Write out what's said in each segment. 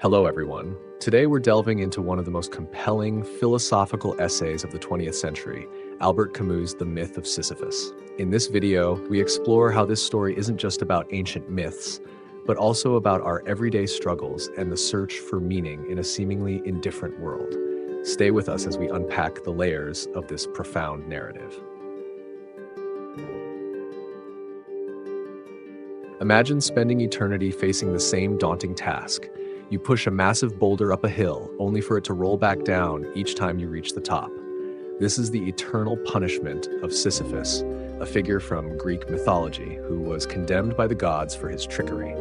Hello, everyone. Today we're delving into one of the most compelling philosophical essays of the 20th century, Albert Camus' The Myth of Sisyphus. In this video, we explore how this story isn't just about ancient myths, but also about our everyday struggles and the search for meaning in a seemingly indifferent world. Stay with us as we unpack the layers of this profound narrative. Imagine spending eternity facing the same daunting task. You push a massive boulder up a hill, only for it to roll back down each time you reach the top. This is the eternal punishment of Sisyphus, a figure from Greek mythology who was condemned by the gods for his trickery.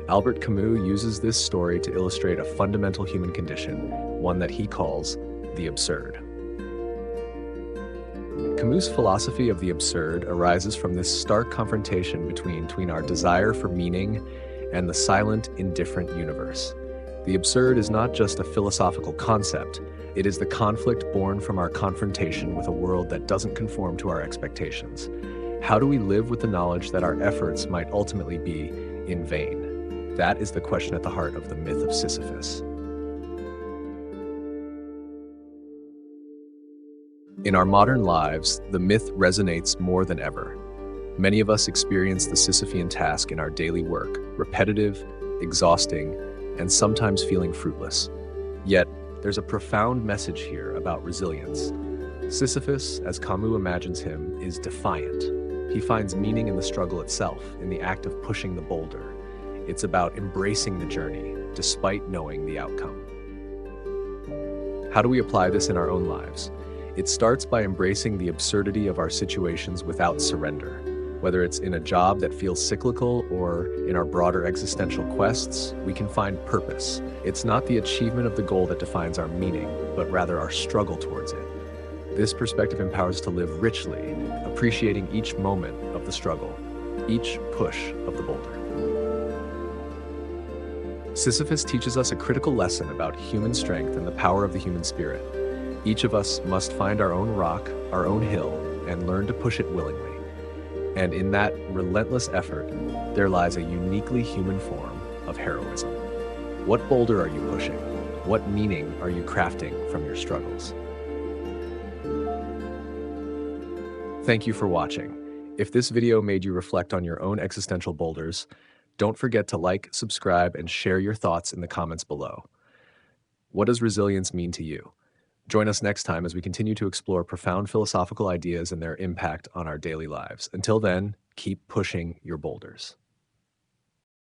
Albert Camus uses this story to illustrate a fundamental human condition, one that he calls the absurd. Camus' philosophy of the absurd arises from this stark confrontation between our desire for meaning and the silent, indifferent universe. The absurd is not just a philosophical concept, it is the conflict born from our confrontation with a world that doesn't conform to our expectations. How do we live with the knowledge that our efforts might ultimately be in vain? That is the question at the heart of the myth of Sisyphus. In our modern lives, the myth resonates more than ever. Many of us experience the Sisyphean task in our daily work, repetitive, exhausting, and sometimes feeling fruitless. Yet, there's a profound message here about resilience. Sisyphus, as Camus imagines him, is defiant. He finds meaning in the struggle itself, in the act of pushing the boulder. It's about embracing the journey, despite knowing the outcome. How do we apply this in our own lives? It starts by embracing the absurdity of our situations without surrender. Whether it's in a job that feels cyclical or in our broader existential quests, we can find purpose. It's not the achievement of the goal that defines our meaning, but rather our struggle towards it. This perspective empowers us to live richly, appreciating each moment of the struggle, each push of the boulder. Sisyphus teaches us a critical lesson about human strength and the power of the human spirit. Each of us must find our own rock, our own hill, and learn to push it willingly. And in that relentless effort, there lies a uniquely human form of heroism. What boulder are you pushing? What meaning are you crafting from your struggles? Thank you for watching. If this video made you reflect on your own existential boulders, don't forget to like, subscribe, and share your thoughts in the comments below. What does resilience mean to you? Join us next time as we continue to explore profound philosophical ideas and their impact on our daily lives. Until then, keep pushing your boulders.